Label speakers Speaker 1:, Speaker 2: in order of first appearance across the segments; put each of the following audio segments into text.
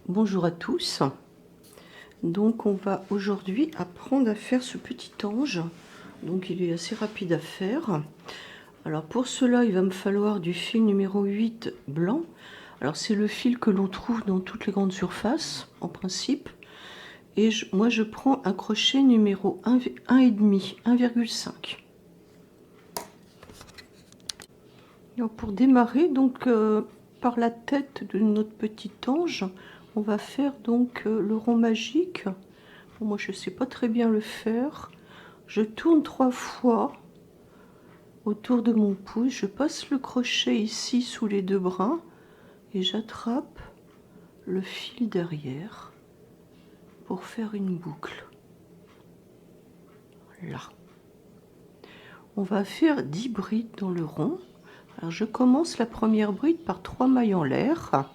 Speaker 1: Bonjour à tous. Donc on va aujourd'hui apprendre à faire ce petit ange. Donc il est assez rapide à faire. Alors pour cela il va me falloir du fil numéro 8 blanc. Alors c'est le fil que l'on trouve dans toutes les grandes surfaces en principe. Et moi je prends un crochet numéro 1,5, 1,5. Alors pour démarrer donc par la tête de notre petit ange, on va faire donc le rond magique. Bon, moi je sais pas très bien le faire. Je tourne 3 fois autour de mon pouce, je passe le crochet ici sous les deux brins et j'attrape le fil derrière pour faire une boucle. Là. On va faire 10 brides dans le rond. Alors je commence la première bride par 3 mailles en l'air.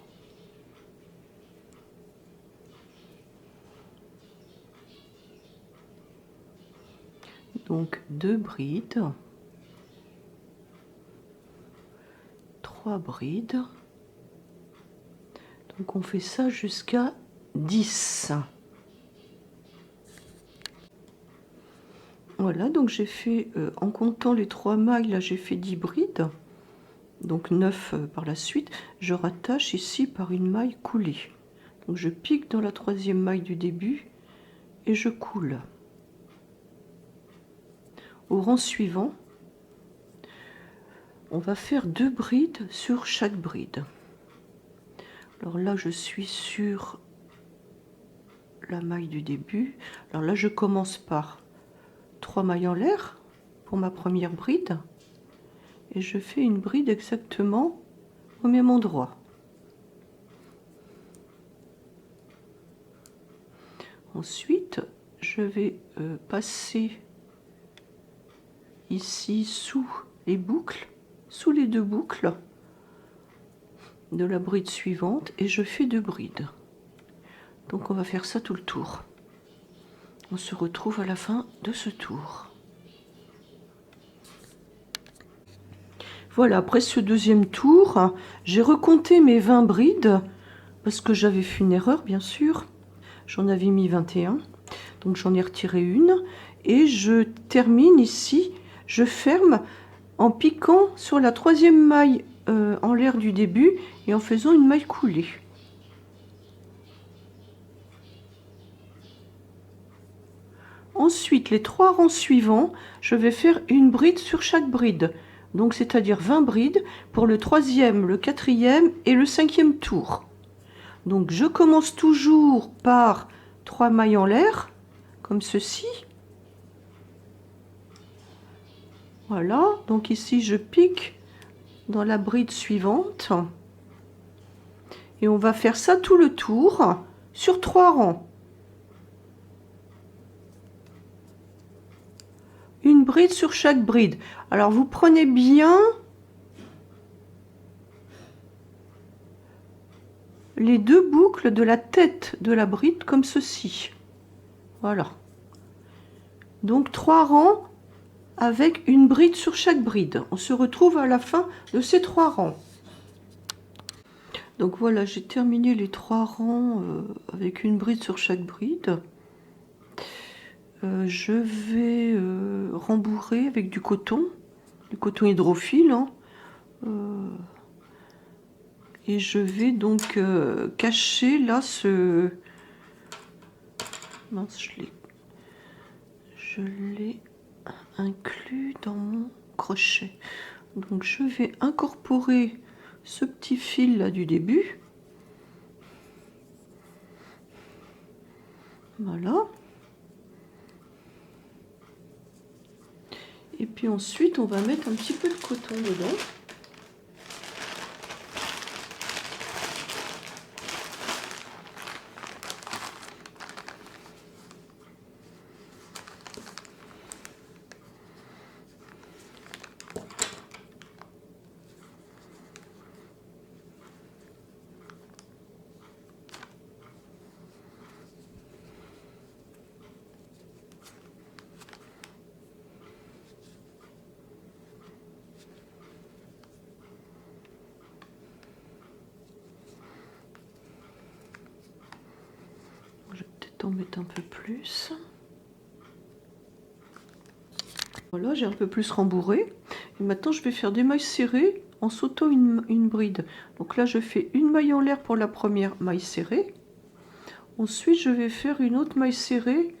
Speaker 1: Donc 2 brides, 3 brides. Donc on fait ça jusqu'à 10. Voilà, donc j'ai fait, en comptant les 3 mailles, là j'ai fait 10 brides. Donc 9 par la suite. Je rattache ici par une maille coulée. Donc je pique dans la 3e maille du début et je coule. Au rang suivant, on va faire 2 brides sur chaque bride. Alors là je suis sur la maille du début. Alors là je commence par 3 mailles en l'air pour ma première bride et je fais une bride exactement au même endroit. Ensuite je vais passer ici sous les boucles, sous les 2 boucles de la bride suivante et je fais 2 brides. Donc on va faire ça tout le tour. On se retrouve à la fin de ce tour. Voilà, après ce deuxième tour, j'ai recompté mes 20 brides parce que j'avais fait une erreur bien sûr. J'en avais mis 21, donc j'en ai retiré une et je termine ici, je ferme en piquant sur la 3e maille en l'air du début et en faisant une maille coulée. Ensuite, les 3 rangs suivants, je vais faire une bride sur chaque bride. Donc, c'est-à-dire 20 brides pour le 3e, le 4e et le 5e tour. Donc, je commence toujours par 3 mailles en l'air, comme ceci. Voilà, donc ici, je pique dans la bride suivante. Et on va faire ça tout le tour sur 3 rangs. Une bride sur chaque bride. Alors, vous prenez bien les 2 boucles de la tête de la bride comme ceci. Voilà. Donc 3 rangs avec une bride sur chaque bride. On se retrouve à la fin de ces 3 rangs. Donc voilà, j'ai terminé les 3 rangs avec une bride sur chaque bride. Je vais rembourrer avec du coton hydrophile. Hein. Et je vais donc cacher là ce... Mince, je l'ai inclus dans mon crochet. Donc je vais incorporer ce petit fil là du début. Voilà. Et puis ensuite on va mettre un petit peu de coton dedans. peut-être en mettre un peu plus. Voilà, j'ai un peu plus rembourré. Et maintenant, je vais faire des mailles serrées en sautant une bride. Donc là, je fais une maille en l'air pour la première maille serrée. Ensuite, je vais faire une autre maille serrée,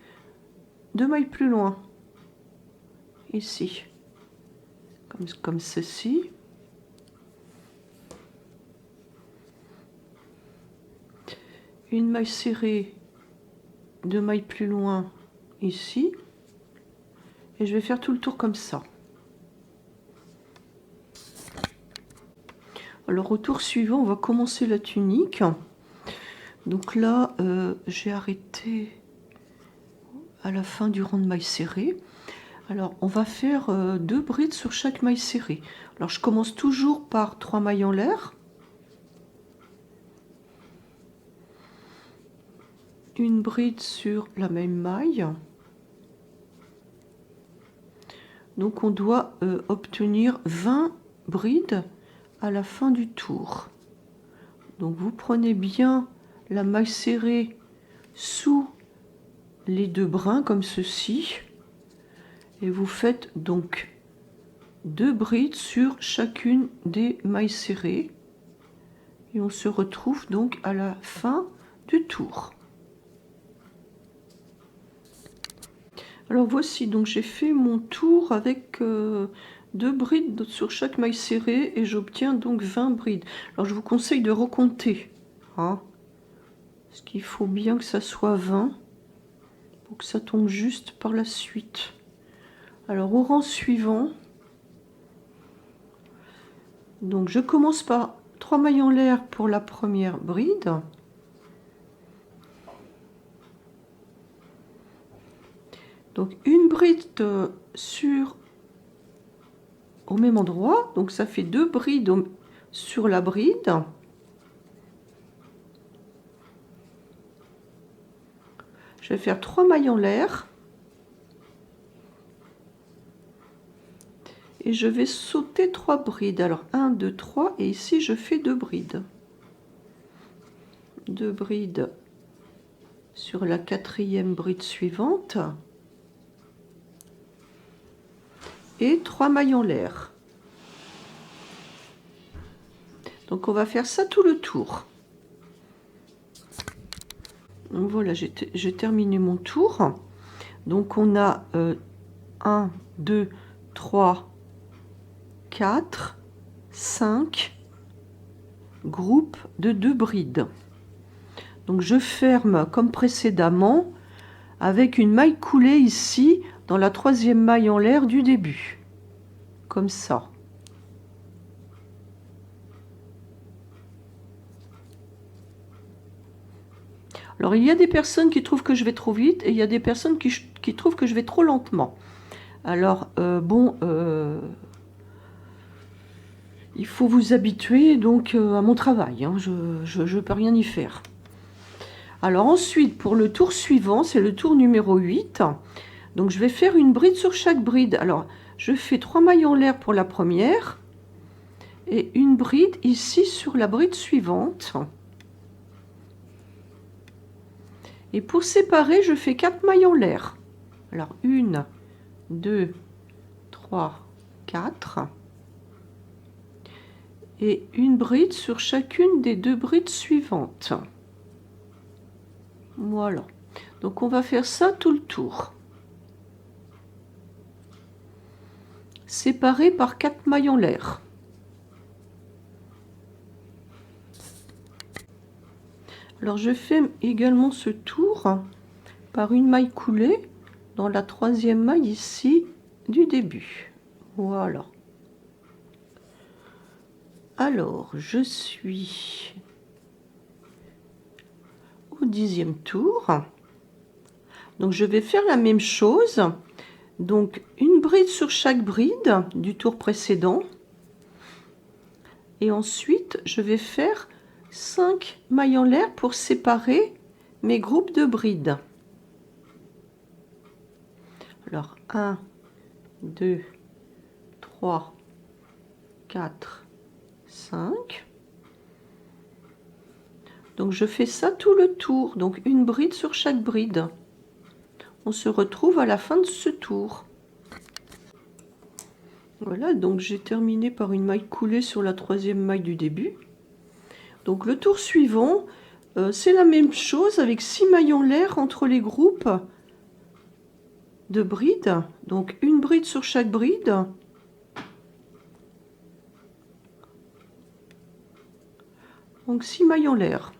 Speaker 1: 2 mailles plus loin. Ici. Comme ceci. Une maille serrée, 2 mailles plus loin, ici. Et je vais faire tout le tour comme ça. Alors au tour suivant, on va commencer la tunique. Donc là, j'ai arrêté à la fin du rang de mailles serrées. Alors on va faire 2 brides sur chaque maille serrée. Alors je commence toujours par 3 mailles en l'air. Une bride sur la même maille. Donc on doit obtenir 20 brides à la fin du tour. Donc vous prenez bien la maille serrée sous les 2 brins comme ceci et vous faites donc 2 brides sur chacune des mailles serrées et on se retrouve donc à la fin du tour. Alors voici, donc j'ai fait mon tour avec 2 brides sur chaque maille serrée et j'obtiens donc 20 brides. Alors je vous conseille de recompter, hein, parce qu'il faut bien que ça soit 20 pour que ça tombe juste par la suite. Alors au rang suivant, donc je commence par 3 mailles en l'air pour la première bride. Donc une bride au même endroit, donc ça fait 2 brides sur la bride. Je vais faire 3 mailles en l'air et je vais sauter 3 brides. Alors 1, 2, 3 et ici je fais 2 brides. 2 brides sur la 4e bride suivante. Et 3 mailles en l'air. Donc on va faire ça tout le tour. Donc voilà, j'ai terminé mon tour. Donc on a 1, 2, 3, 4, 5 groupes de 2 brides. Donc je ferme comme précédemment avec une maille coulée ici dans la 3e maille en l'air du début. Comme ça. Alors il y a des personnes qui trouvent que je vais trop vite et il y a des personnes qui trouvent que je vais trop lentement. Alors il faut vous habituer donc à mon travail, hein. Je peux rien y faire. Alors ensuite pour le tour suivant, c'est le tour numéro 8. Donc je vais faire une bride sur chaque bride. Alors je fais 3 mailles en l'air pour la première et une bride ici sur la bride suivante. Et pour séparer, je fais 4 mailles en l'air. Alors 1, 2, 3, 4. Et une bride sur chacune des 2 brides suivantes. Voilà. Donc on va faire ça tout le tour. Séparé par 4 mailles en l'air. Alors je fais également ce tour par une maille coulée dans la 3e maille ici du début. Voilà. Alors je suis au 10e tour. Donc je vais faire la même chose. Donc une bride sur chaque bride du tour précédent. Et ensuite je vais faire 5 mailles en l'air pour séparer mes groupes de brides. Alors 1, 2, 3, 4, 5. Donc je fais ça tout le tour, donc une bride sur chaque bride. On se retrouve à la fin de ce tour. Voilà, donc j'ai terminé par une maille coulée sur la troisième maille du début. Donc le tour suivant, c'est la même chose avec 6 mailles en l'air entre les groupes de brides. Donc une bride sur chaque bride. Donc 6 mailles en l'air.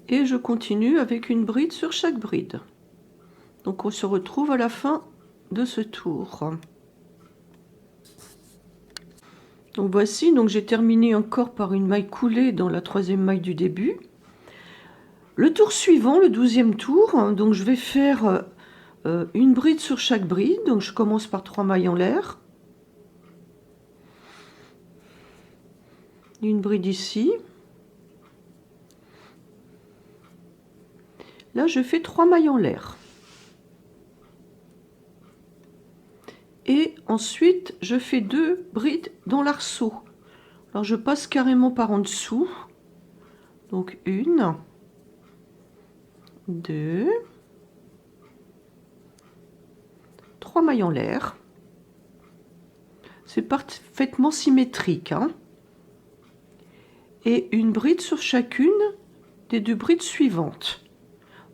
Speaker 1: Et je continue avec une bride sur chaque bride. Donc on se retrouve à la fin de ce tour. Donc voici, donc j'ai terminé encore par une maille coulée dans la troisième maille du début. Le tour suivant, le 12e tour, donc je vais faire une bride sur chaque bride. Donc je commence par 3 mailles en l'air. Une bride ici. Là, je fais 3 mailles en l'air. Et ensuite, je fais 2 brides dans l'arceau. Alors, je passe carrément par en dessous. Donc, 1, 2, 3 mailles en l'air. C'est parfaitement symétrique, hein. Et une bride sur chacune des 2 brides suivantes.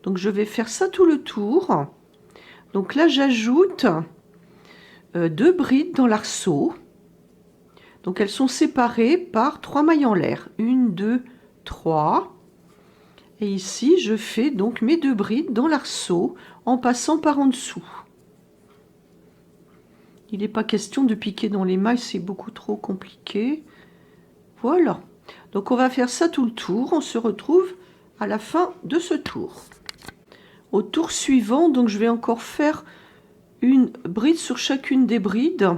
Speaker 1: Donc, je vais faire ça tout le tour. Donc là, j'ajoute 2 brides dans l'arceau. Donc elles sont séparées par 3 mailles en l'air. 1, 2, 3. Et ici, je fais donc mes 2 brides dans l'arceau en passant par en dessous. Il n'est pas question de piquer dans les mailles, c'est beaucoup trop compliqué. Voilà. Donc on va faire ça tout le tour. On se retrouve à la fin de ce tour. Au tour suivant, donc je vais encore faire une bride sur chacune des brides.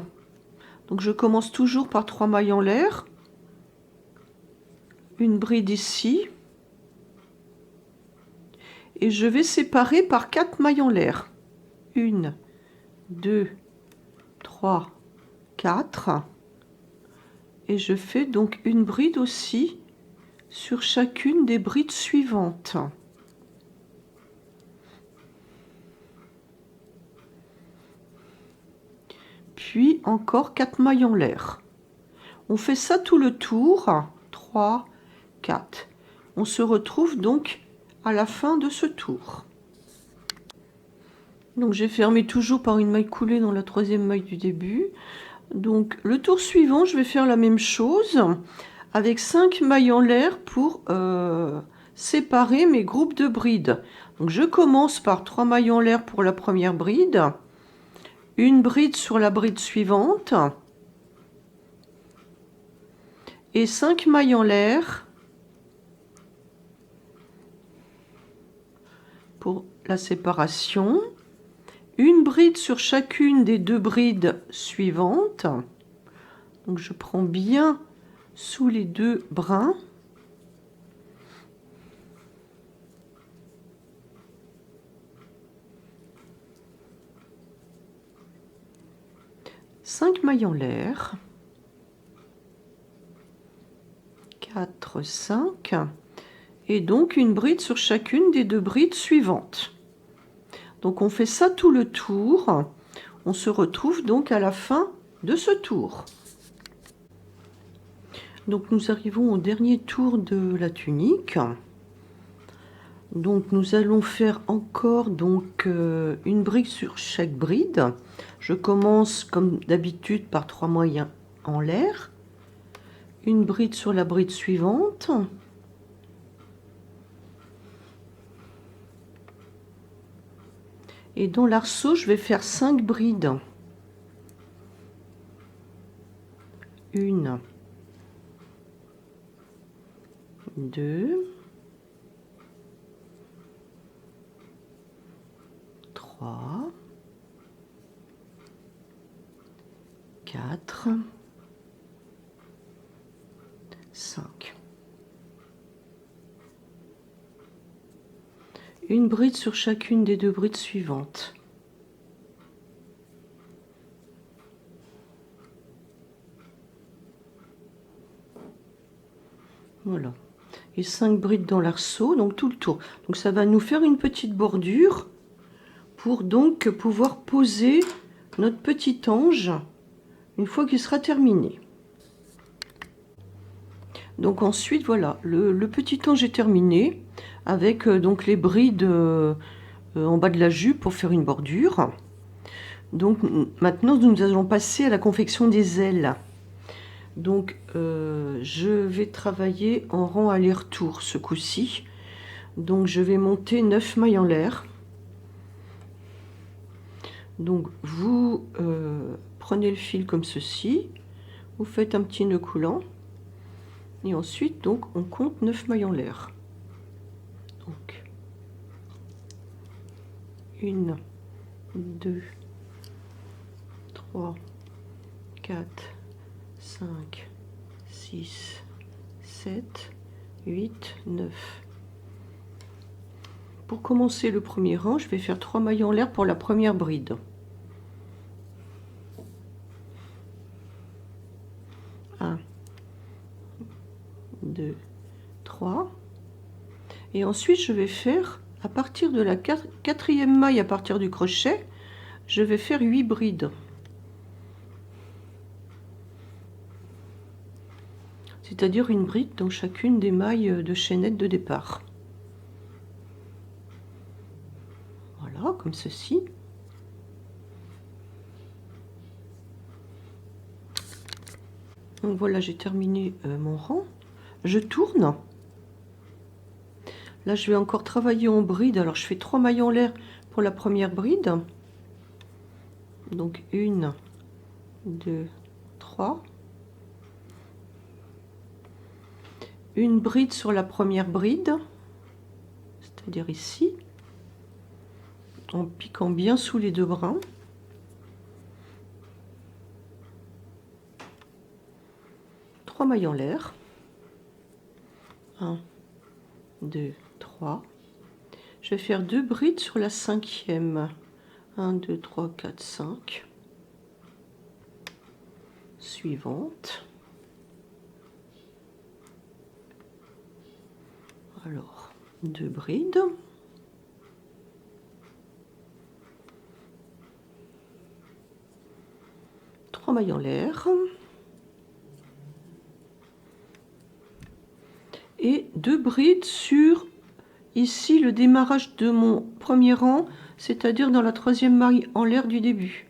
Speaker 1: Donc je commence toujours par 3 mailles en l'air. Une bride ici. Et je vais séparer par 4 mailles en l'air. 1, 2, 3, 4. Et je fais donc une bride aussi sur chacune des brides suivantes. Puis encore 4 mailles en l'air. On fait ça tout le tour. 3, 4. On se retrouve donc à la fin de ce tour. Donc j'ai fermé toujours par une maille coulée dans la troisième maille du début. Donc le tour suivant, je vais faire la même chose avec 5 mailles en l'air pour séparer mes groupes de brides. Donc je commence par 3 mailles en l'air pour la première bride, une bride sur la bride suivante et 5 mailles en l'air pour la séparation, une bride sur chacune des 2 brides suivantes. Donc je prends bien sous les 2 brins. Cinq mailles en l'air. 4, 5. Et donc une bride sur chacune des 2 brides suivantes. Donc on fait ça tout le tour. On se retrouve donc à la fin de ce tour. Donc nous arrivons au dernier tour de la tunique. Donc nous allons faire encore donc une bride sur chaque bride. Je commence comme d'habitude par 3 mailles en l'air. Une bride sur la bride suivante. Et dans l'arceau, je vais faire 5 brides. 1, 2, 3, 4, 5. Une bride sur chacune des 2 brides suivantes. Voilà. Et 5 brides dans l'arceau, donc tout le tour. Donc ça va nous faire une petite bordure pour donc pouvoir poser notre petit ange une fois qu'il sera terminé. Donc ensuite, voilà, le petit ange est terminé avec donc les brides en bas de la jupe pour faire une bordure. Donc maintenant, nous allons passer à la confection des ailes. Donc je vais travailler en rang aller-retour ce coup-ci. Donc je vais monter 9 mailles en l'air. Donc vous prenez le fil comme ceci, vous faites un petit nœud coulant et ensuite donc on compte 9 mailles en l'air. Donc 1, 2, 3, 4, 5, 6, 7, 8, 9. Pour commencer le premier rang, je vais faire 3 mailles en l'air pour la première bride. 1, 2, 3. Et ensuite, je vais faire, à partir de la quatrième maille, à partir du crochet, je vais faire 8 brides. C'est-à-dire une bride dans chacune des mailles de chaînette de départ. Voilà, comme ceci. Donc voilà, j'ai terminé mon rang. Je tourne. Là, je vais encore travailler en bride. Alors, je fais 3 mailles en l'air pour la première bride. Donc, 1, 2, 3. Une bride sur la première bride, c'est-à-dire ici, en piquant bien sous les deux brins. Trois mailles en l'air. 1, 2, 3. Je vais faire 2 brides sur la cinquième. 1, 2, 3, 4, 5. Suivante. Alors, 2 brides. Trois mailles en l'air. Et 2 brides sur ici le démarrage de mon premier rang, c'est-à-dire dans la troisième maille en l'air du début.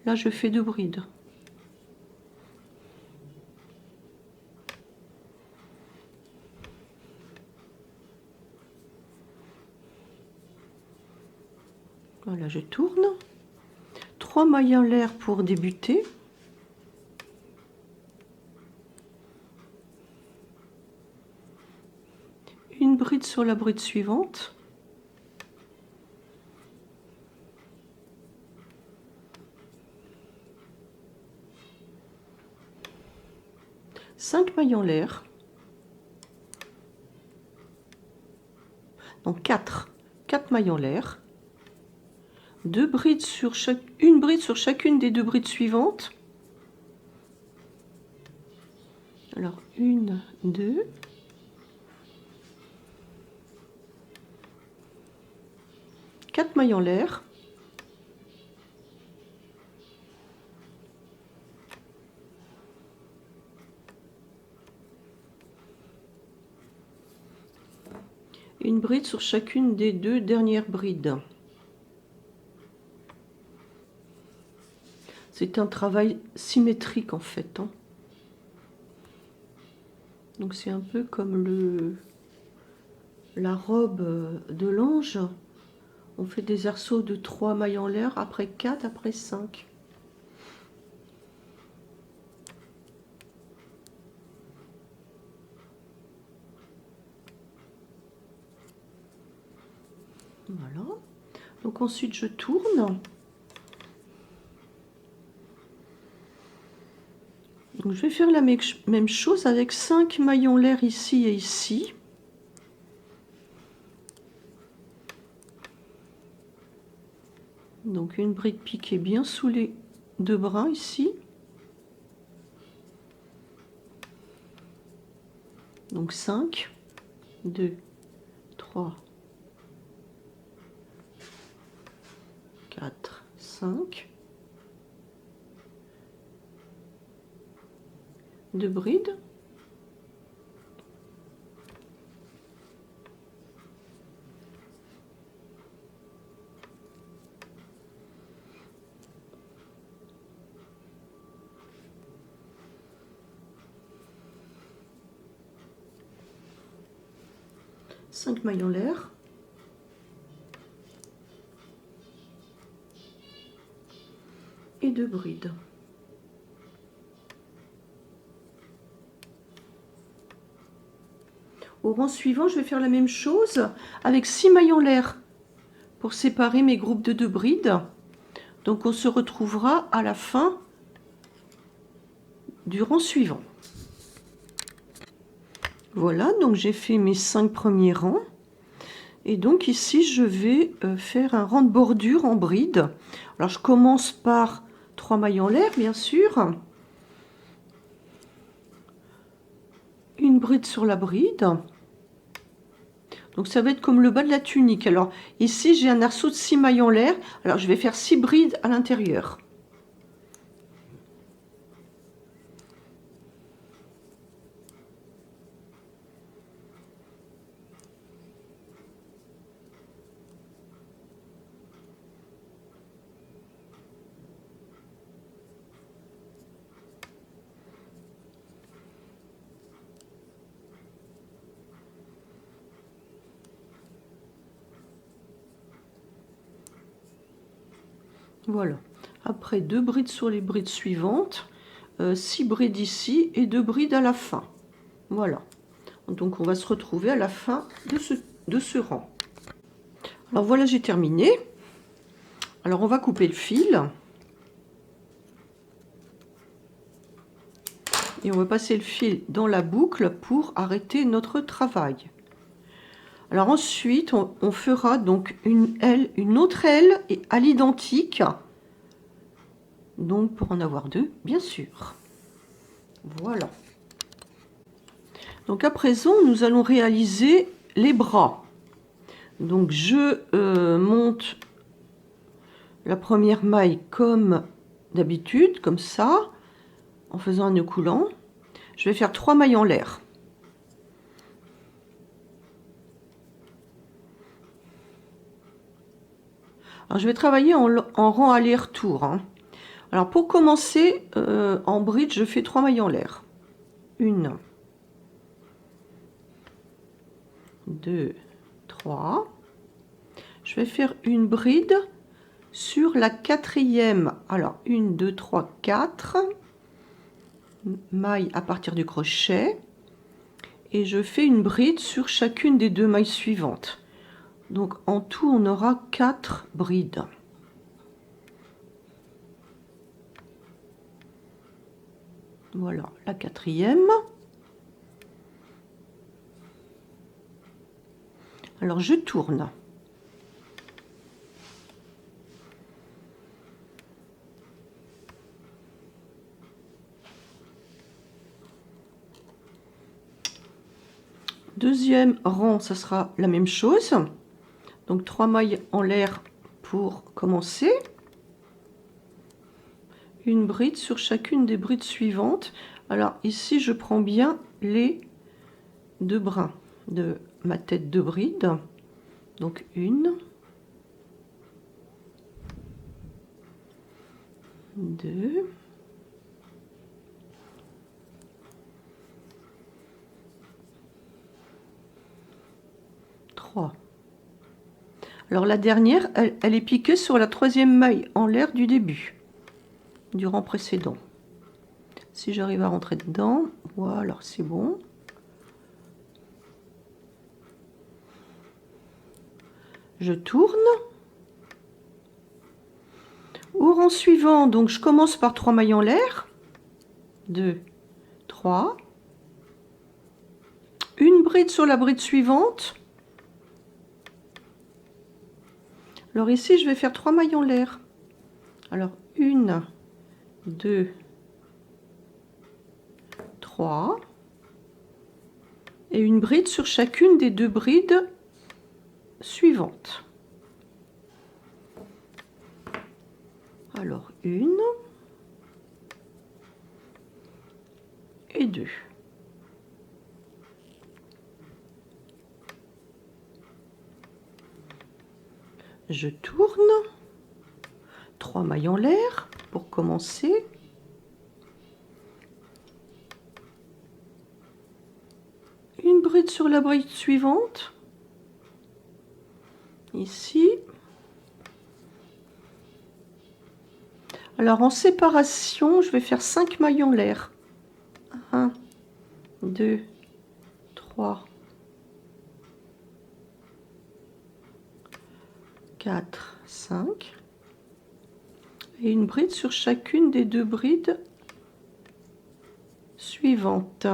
Speaker 1: Là, je fais 2 brides. Voilà, je tourne. 3 mailles en l'air pour débuter. Une bride sur la bride suivante. Cinq mailles en l'air. Donc 4 mailles en l'air. 2 brides sur une bride sur chacune des 2 brides suivantes. Alors 1, 2. Quatre mailles en l'air. Une bride sur chacune des 2 dernières brides. C'est un travail symétrique en fait. Donc c'est un peu comme la robe de l'ange. On fait des arceaux de 3 mailles en l'air, après 4, après 5. Voilà. Donc ensuite je tourne. Donc je vais faire la même chose avec 5 mailles en l'air ici et ici. Donc une bride piquée bien sous les 2 brins ici. Donc 5, 2, 3, 4, 5. 2 brides. Cinq mailles en l'air. Et 2 brides. Au rang suivant, je vais faire la même chose avec 6 mailles en l'air pour séparer mes groupes de 2 brides. Donc on se retrouvera à la fin du rang suivant. Voilà, donc j'ai fait mes 5 premiers rangs. Et donc ici, je vais faire un rang de bordure en bride. Alors je commence par 3 mailles en l'air, bien sûr. Une bride sur la bride. Donc ça va être comme le bas de la tunique. Alors ici, j'ai un arceau de 6 mailles en l'air. Alors je vais faire 6 brides à l'intérieur. Voilà. Après 2 brides sur les brides suivantes, 6 brides ici et 2 brides à la fin. Voilà. Donc on va se retrouver à la fin de ce rang. Alors voilà, j'ai terminé. Alors on va couper le fil. Et on va passer le fil dans la boucle pour arrêter notre travail. Alors ensuite, on fera donc une autre aile à l'identique. Donc pour en avoir 2, bien sûr. Voilà. Donc à présent, nous allons réaliser les bras. Donc je monte la première maille comme d'habitude, comme ça, en faisant un nœud coulant. Je vais faire 3 mailles en l'air. Alors je vais travailler en rang aller-retour. Hein. Alors pour commencer, en bride, je fais 3 mailles en l'air. 1, 2, 3. Je vais faire une bride sur la quatrième. Alors 1, 2, 3, 4 mailles à partir du crochet. Et je fais une bride sur chacune des 2 mailles suivantes. Donc en tout, on aura 4 brides. Voilà, la quatrième. Alors je tourne. Deuxième rang, ça sera la même chose. Donc 3 mailles en l'air pour commencer. Une bride sur chacune des brides suivantes. Alors ici, je prends bien les 2 brins de ma tête de bride. Donc 1, 2, 3. Alors la dernière, elle est piquée sur la 3e maille en l'air du début, du rang précédent. Si j'arrive à rentrer dedans, voilà, c'est bon. Je tourne. Au rang suivant, donc je commence par 3 mailles en l'air. 2, 3. Une bride sur la bride suivante. Alors ici, je vais faire 3 mailles en l'air. Alors 1, 2, 3. et une bride sur chacune des 2 brides suivantes. Alors 1 et 2. Je tourne, 3 mailles en l'air pour commencer. Une bride sur la bride suivante, ici. Alors en séparation, je vais faire 5 mailles en l'air. 1, 2, 3, 4, 5. Et une bride sur chacune des 2 brides suivantes.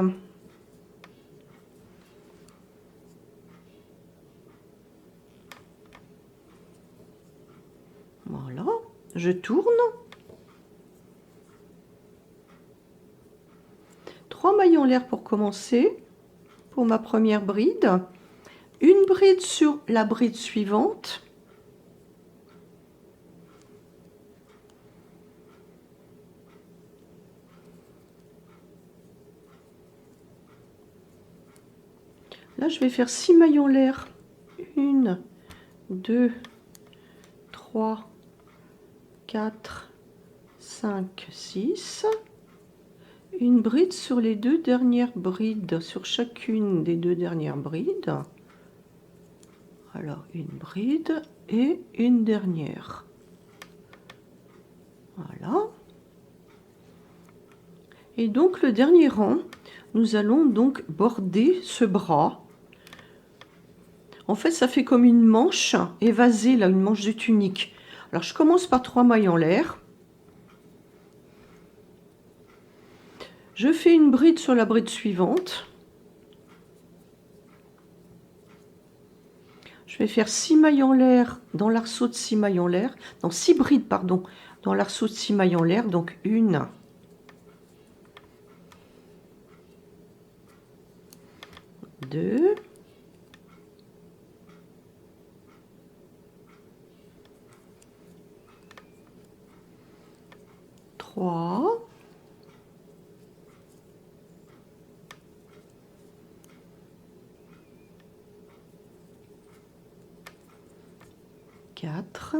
Speaker 1: Voilà, je tourne. 3 mailles en l'air pour commencer, pour ma première bride. Une bride sur la bride suivante. Là, je vais faire 6 mailles en l'air. 1, 2, 3, 4, 5, 6. Une bride sur les 2 dernières brides, sur chacune des 2 dernières brides. Alors, une bride et une dernière. Voilà. Et donc, le dernier rang, nous allons donc border ce bras. En fait, ça fait comme une manche évasée, là, une manche de tunique. Alors, je commence par 3 mailles en l'air. Je fais une bride sur la bride suivante. Je vais faire 6 mailles en l'air dans l'arceau de 6 mailles en l'air. Non, 6 brides, pardon, dans l'arceau de 6 mailles en l'air. Donc, 1, 2, 3, 4,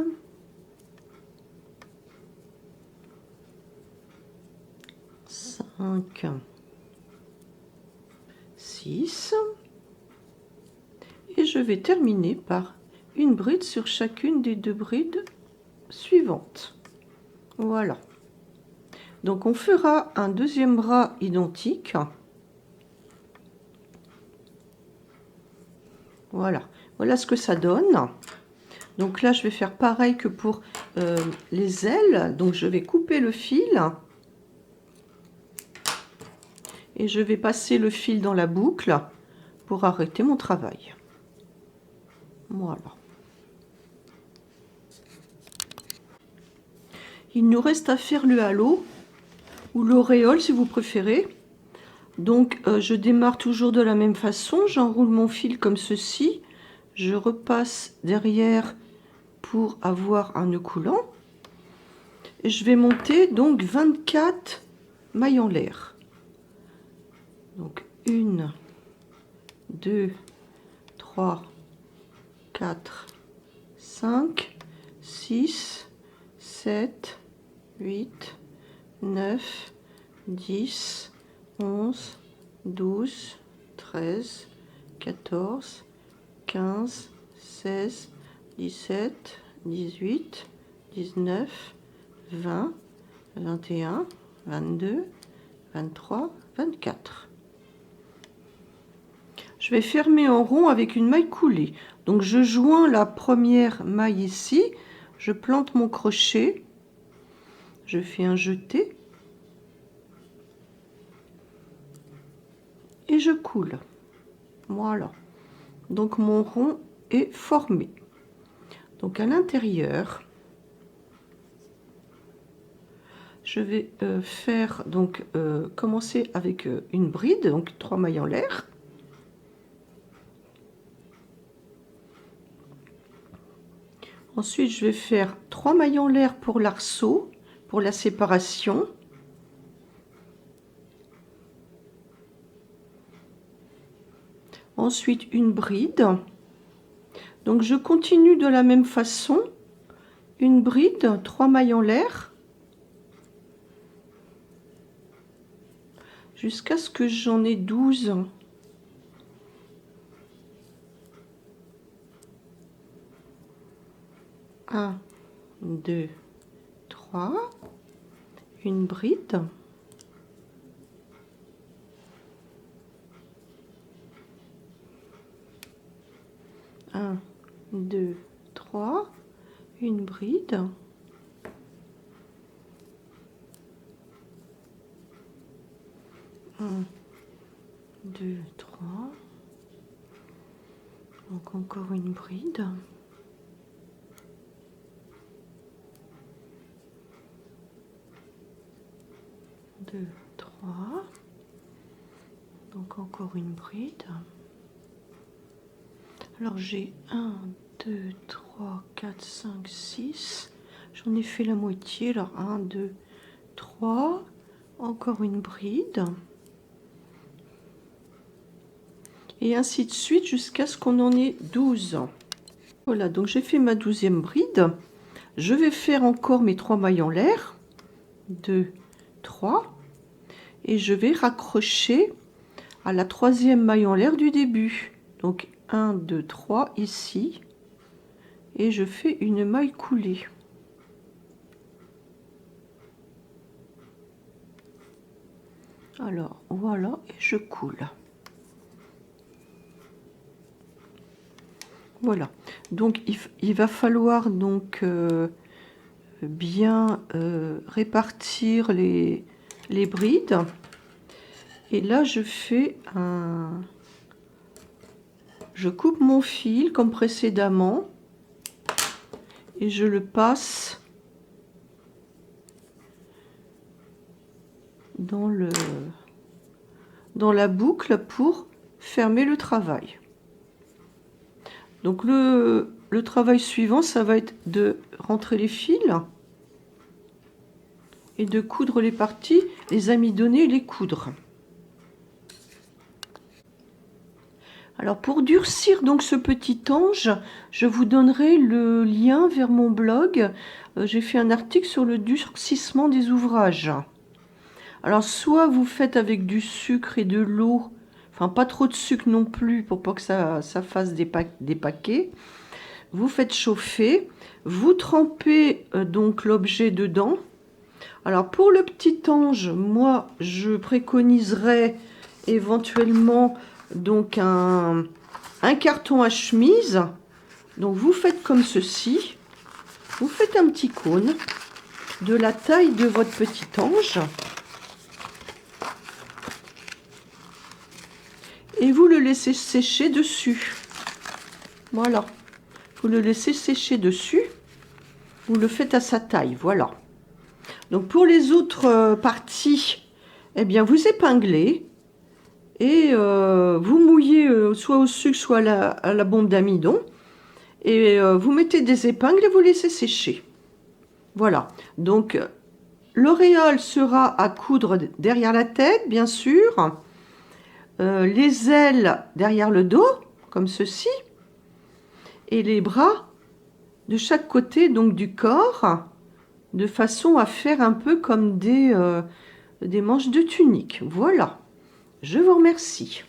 Speaker 1: 5, 6. Et je vais terminer par une bride sur chacune des 2 brides suivantes. Voilà. Donc on fera un deuxième bras identique. Voilà. Voilà ce que ça donne. Donc là, je vais faire pareil que pour les ailes. Donc je vais couper le fil. Et je vais passer le fil dans la boucle pour arrêter mon travail. Voilà. Il nous reste à faire le halo ou l'auréole si vous préférez. Donc je démarre toujours de la même façon. J'enroule mon fil comme ceci. Je repasse derrière pour avoir un nœud coulant. Et je vais monter donc 24 mailles en l'air. Donc 1, 2, 3, 4, 5, 6, 7, 8, 9, 10, 11, 12, 13, 14, 15, 16, 17, 18, 19, 20, 21, 22, 23, 24. Je vais fermer en rond avec une maille coulée. Donc je joins la première maille ici, je plante mon crochet, je fais un jeté et je coule. Voilà. Donc mon rond est formé. Donc à l'intérieur, je vais faire donc commencer avec une bride, donc 3 mailles en l'air. Ensuite, je vais faire 3 mailles en l'air pour l'arceau, pour la séparation. Ensuite, une bride. Donc, je continue de la même façon. Une bride, 3 mailles en l'air. Jusqu'à ce que j'en ai 12. Un, 2, 3. Une bride. Un, 2, 3. Une bride. Un, 2, 3. Donc encore une bride. Deux, 3. Donc encore une bride. Alors j'ai 1, 2, 3, 4, 5, 6. J'en ai fait la moitié. Alors 1, 2, 3. Encore une bride. Et ainsi de suite jusqu'à ce qu'on en ait 12. Voilà, donc j'ai fait ma 12e bride. Je vais faire encore mes 3 mailles en l'air. 2, 3. Et je vais raccrocher à la 3e maille en l'air du début. Donc 1, 2, 3 ici. Et je fais une maille coulée. Alors voilà, et je coule. Voilà, donc il va falloir donc bien répartir les brides. Et là je fais je coupe mon fil comme précédemment et je le passe dans la boucle pour fermer le travail. Donc le travail suivant, ça va être de rentrer les fils et de coudre les parties, les amidonner et les coudre. Alors pour durcir donc ce petit ange, je vous donnerai le lien vers mon blog. J'ai fait un article sur le durcissement des ouvrages. Alors soit vous faites avec du sucre et de l'eau, enfin pas trop de sucre non plus pour pas que ça fasse des paquets. Vous faites chauffer, vous trempez donc l'objet dedans. Alors pour le petit ange, moi je préconiserais éventuellement donc un carton à chemise. Donc vous faites comme ceci, vous faites un petit cône de la taille de votre petit ange et vous le laissez sécher dessus. Voilà, vous le laissez sécher dessus, vous le faites à sa taille, voilà. Donc pour les autres parties, eh bien vous épinglez et vous mouillez soit au sucre soit à la bombe d'amidon et vous mettez des épingles et vous laissez sécher. Voilà, donc l'auréole sera à coudre derrière la tête, bien sûr, les ailes derrière le dos, comme ceci, et les bras de chaque côté donc du corps, de façon à faire un peu comme des manches de tunique. Voilà, je vous remercie.